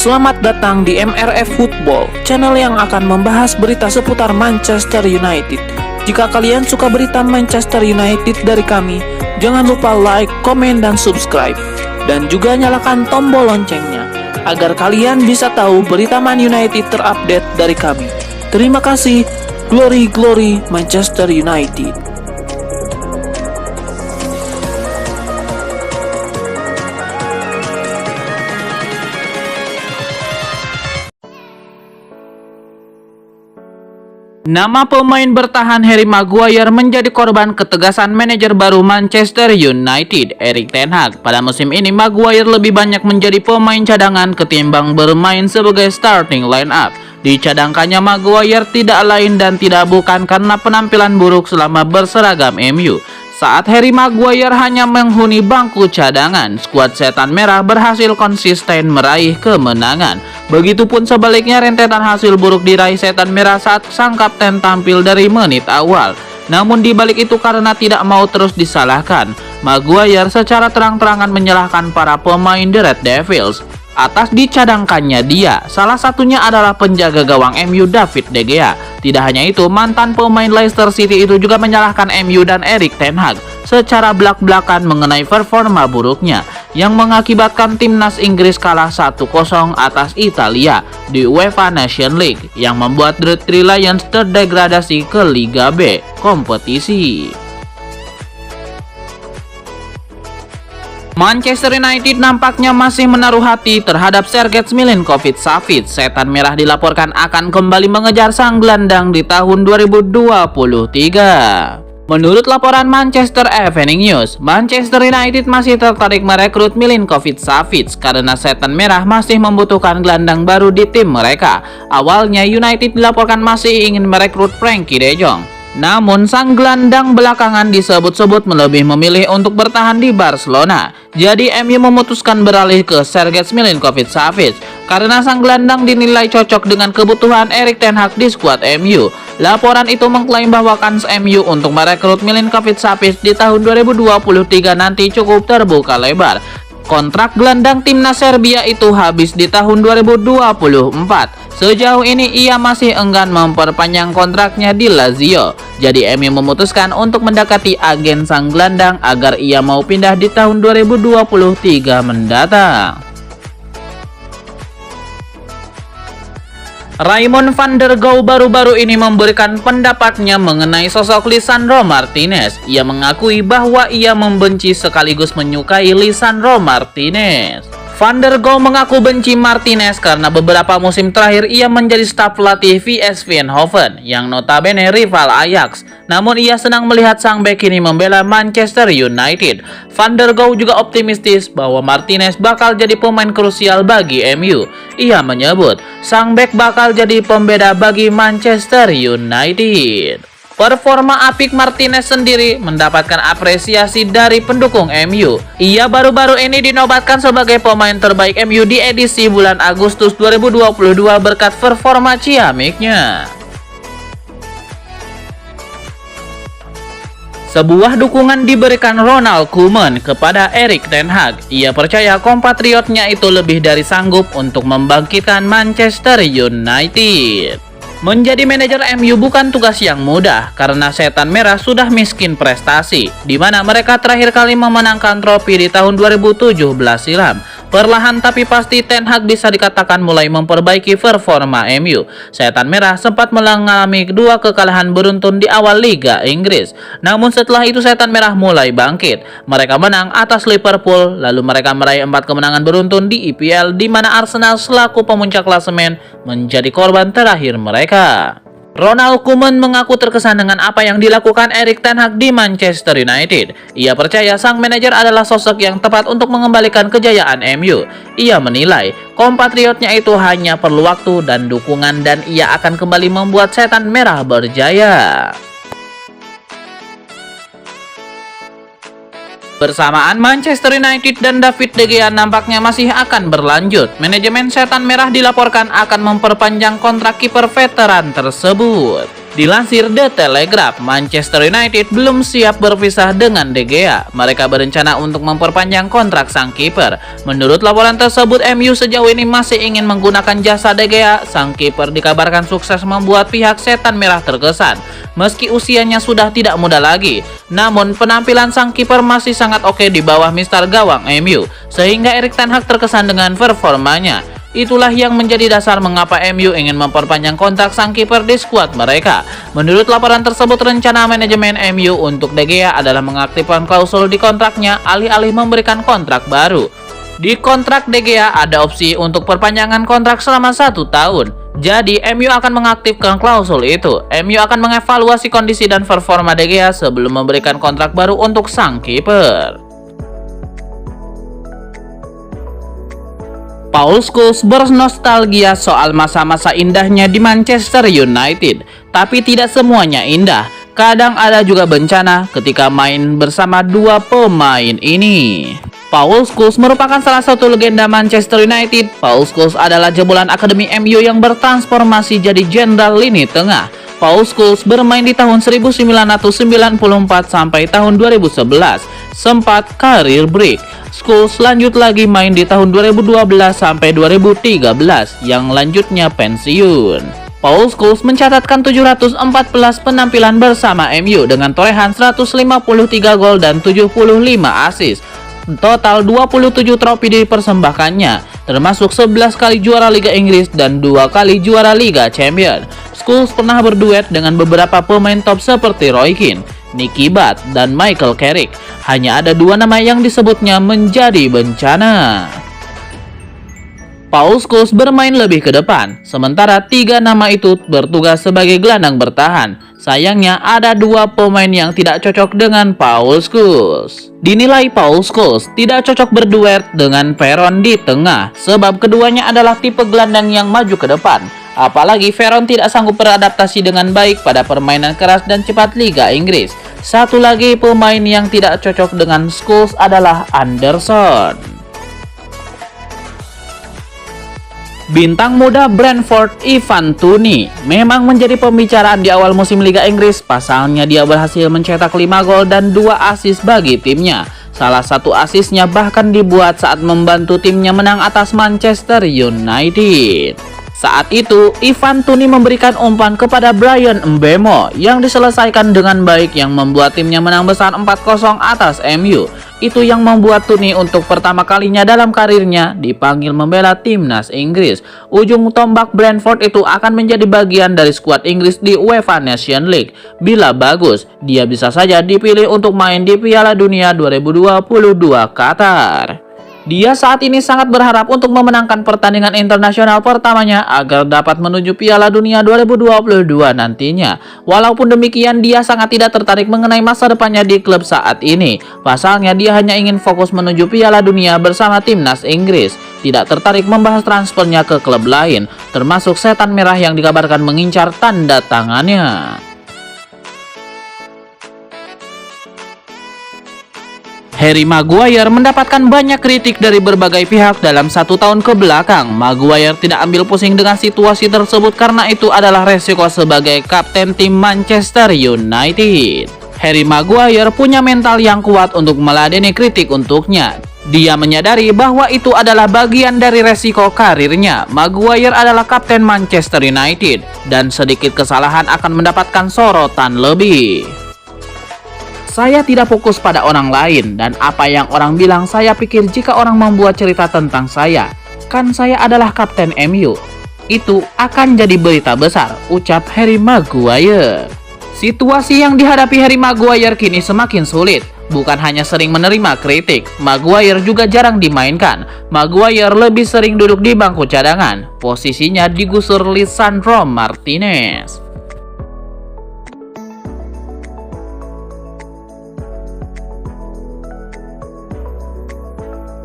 Selamat datang di MRF Football, channel yang akan membahas berita seputar Manchester United. Jika kalian suka berita Manchester United dari kami, jangan lupa like, komen, dan subscribe. Dan juga nyalakan tombol loncengnya, agar kalian bisa tahu berita Man United terupdate dari kami. Terima kasih, Glory Glory Manchester United. Nama pemain bertahan Harry Maguire menjadi korban ketegasan manajer baru Manchester United, Erik ten Hag. Pada musim ini, Maguire lebih banyak menjadi pemain cadangan ketimbang bermain sebagai starting line-up. Dicadangkannya Maguire tidak lain dan tidak bukan karena penampilan buruk selama berseragam MU. Saat Harry Maguire hanya menghuni bangku cadangan, skuad Setan Merah berhasil konsisten meraih kemenangan. Begitupun sebaliknya, rentetan hasil buruk diraih Setan Merah saat sang kapten tampil dari menit awal. Namun dibalik itu, karena tidak mau terus disalahkan, Maguire secara terang-terangan menyalahkan para pemain The Red Devils atas dicadangkannya dia. Salah satunya adalah penjaga gawang MU David De Gea. Tidak hanya itu, mantan pemain Leicester City itu juga menyalahkan MU dan Erik ten Hag secara belak-belakan mengenai performa buruknya yang mengakibatkan timnas Inggris kalah 1-0 atas Italia di UEFA Nations League yang membuat The Three Lions terdegradasi ke Liga B kompetisi. Manchester United nampaknya masih menaruh hati terhadap Sergej Milinkovic-Savic. Setan Merah dilaporkan akan kembali mengejar sang gelandang di tahun 2023. Menurut laporan Manchester Evening News, Manchester United masih tertarik merekrut Milinkovic-Savic karena Setan Merah masih membutuhkan gelandang baru di tim mereka. Awalnya United dilaporkan masih ingin merekrut Frenkie de Jong. Namun sang gelandang belakangan disebut-sebut lebih memilih untuk bertahan di Barcelona. Jadi MU memutuskan beralih ke Sergej Milinkovic-Savic karena sang gelandang dinilai cocok dengan kebutuhan Erik ten Hag di skuad MU. Laporan itu mengklaim bahwa kans MU untuk merekrut Milinkovic-Savic di tahun 2023 nanti cukup terbuka lebar. Kontrak gelandang timnas Serbia itu habis di tahun 2024. Sejauh ini ia masih enggan memperpanjang kontraknya di Lazio. Jadi MU memutuskan untuk mendekati agen sang gelandang agar ia mau pindah di tahun 2023 mendatang. Raymond van der Gouw baru-baru ini memberikan pendapatnya mengenai sosok Lisandro Martinez. Ia mengakui bahwa ia membenci sekaligus menyukai Lisandro Martinez. Van der Gouw mengaku benci Martinez karena beberapa musim terakhir ia menjadi staf pelatih VSV Eindhoven yang notabene rival Ajax. Namun ia senang melihat sang bek ini membela Manchester United. Van der Gouw juga optimistis bahwa Martinez bakal jadi pemain krusial bagi MU. Ia menyebut sang bek bakal jadi pembeda bagi Manchester United. Performa apik Martinez sendiri mendapatkan apresiasi dari pendukung MU. Ia baru-baru ini dinobatkan sebagai pemain terbaik MU di edisi bulan Agustus 2022 berkat performa ciamiknya. Sebuah dukungan diberikan Ronald Koeman kepada Erik ten Hag. Ia percaya kompatriotnya itu lebih dari sanggup untuk membangkitkan Manchester United. Menjadi manajer MU bukan tugas yang mudah karena Setan Merah sudah miskin prestasi, di mana mereka terakhir kali memenangkan trofi di tahun 2017 silam. Perlahan tapi pasti Ten Hag bisa dikatakan mulai memperbaiki performa MU. Setan Merah sempat mengalami 2 kekalahan beruntun di awal Liga Inggris. Namun setelah itu Setan Merah mulai bangkit. Mereka menang atas Liverpool, lalu mereka meraih 4 kemenangan beruntun di EPL, di mana Arsenal selaku pemuncak klasemen menjadi korban terakhir mereka. Ronald Koeman mengaku terkesan dengan apa yang dilakukan Erik ten Hag di Manchester United. Ia percaya sang manajer adalah sosok yang tepat untuk mengembalikan kejayaan MU. Ia menilai kompatriotnya itu hanya perlu waktu dan dukungan dan ia akan kembali membuat Setan Merah berjaya. Bersamaan Manchester United dan David De Gea nampaknya masih akan berlanjut. Manajemen Setan Merah dilaporkan akan memperpanjang kontrak kiper veteran tersebut. Dilansir The Telegraph, Manchester United belum siap berpisah dengan De Gea. Mereka berencana untuk memperpanjang kontrak sang kiper. Menurut laporan tersebut, MU sejauh ini masih ingin menggunakan jasa De Gea. Sang kiper dikabarkan sukses membuat pihak setan merah terkesan. Meski usianya sudah tidak muda lagi, namun penampilan sang kiper masih sangat oke di bawah mister gawang MU, sehingga Erik ten Hag terkesan dengan performanya. Itulah yang menjadi dasar mengapa MU ingin memperpanjang kontrak sang kiper di skuad mereka. Menurut laporan tersebut, rencana manajemen MU untuk De Gea adalah mengaktifkan klausul di kontraknya alih-alih memberikan kontrak baru. Di kontrak De Gea ada opsi untuk perpanjangan kontrak selama 1 tahun. Jadi MU akan mengaktifkan klausul itu. MU akan mengevaluasi kondisi dan performa De Gea sebelum memberikan kontrak baru untuk sang kiper. Paul Scholes bernostalgia soal masa-masa indahnya di Manchester United. Tapi tidak semuanya indah. Kadang ada juga bencana ketika main bersama dua pemain ini. Paul Scholes merupakan salah satu legenda Manchester United. Paul Scholes adalah jebolan akademi MU yang bertransformasi jadi jenderal lini tengah. Paul Scholes bermain di tahun 1994 sampai tahun 2011. Sempat karir break. Scholes lanjut lagi main di tahun 2012 sampai 2013 yang lanjutnya pensiun. Paul Scholes mencatatkan 714 penampilan bersama MU dengan torehan 153 gol dan 75 assist. Total 27 trofi dipersembahkannya, termasuk 11 kali juara Liga Inggris dan 2 kali juara Liga Champions. Scholes pernah berduet dengan beberapa pemain top seperti Roy Keane, Nicky Butt, dan Michael Carrick. Hanya ada 2 nama yang disebutnya menjadi bencana. Paul Scholes bermain lebih ke depan, sementara 3 nama itu bertugas sebagai gelandang bertahan. Sayangnya ada 2 pemain yang tidak cocok dengan Paul Scholes. Dinilai Paul Scholes tidak cocok berduet dengan Veron di tengah, sebab keduanya adalah tipe gelandang yang maju ke depan. Apalagi Veron tidak sanggup beradaptasi dengan baik pada permainan keras dan cepat Liga Inggris. Satu lagi pemain yang tidak cocok dengan Scholes adalah Anderson. Bintang muda Brentford Ivan Toney memang menjadi pembicaraan di awal musim Liga Inggris. Pasalnya dia berhasil mencetak 5 gol dan 2 assist bagi timnya. Salah satu asisnya bahkan dibuat saat membantu timnya menang atas Manchester United. Saat itu, Ivan Toney memberikan umpan kepada Bryan Mbeumo yang diselesaikan dengan baik yang membuat timnya menang besar 4-0 atas MU. Itu yang membuat Toney untuk pertama kalinya dalam karirnya dipanggil membela timnas Inggris. Ujung tombak Brentford itu akan menjadi bagian dari skuad Inggris di UEFA Nations League. Bila bagus, dia bisa saja dipilih untuk main di Piala Dunia 2022 Qatar. Dia saat ini sangat berharap untuk memenangkan pertandingan internasional pertamanya agar dapat menuju Piala Dunia 2022 nantinya. Walaupun demikian, dia sangat tidak tertarik mengenai masa depannya di klub saat ini. Pasalnya, dia hanya ingin fokus menuju Piala Dunia bersama timnas Inggris. Tidak tertarik membahas transfernya ke klub lain, termasuk Setan Merah yang dikabarkan mengincar tanda tangannya. Harry Maguire mendapatkan banyak kritik dari berbagai pihak dalam 1 tahun ke belakang. Maguire tidak ambil pusing dengan situasi tersebut karena itu adalah resiko sebagai kapten tim Manchester United. Harry Maguire punya mental yang kuat untuk meladeni kritik untuknya. Dia menyadari bahwa itu adalah bagian dari resiko karirnya. Maguire adalah kapten Manchester United dan sedikit kesalahan akan mendapatkan sorotan lebih. Saya tidak fokus pada orang lain dan apa yang orang bilang. Saya pikir jika orang membuat cerita tentang saya, kan saya adalah kapten MU, itu akan jadi berita besar, ucap Harry Maguire. Situasi yang dihadapi Harry Maguire kini semakin sulit. Bukan hanya sering menerima kritik, Maguire juga jarang dimainkan. Maguire lebih sering duduk di bangku cadangan. Posisinya digusur Lisandro Martinez.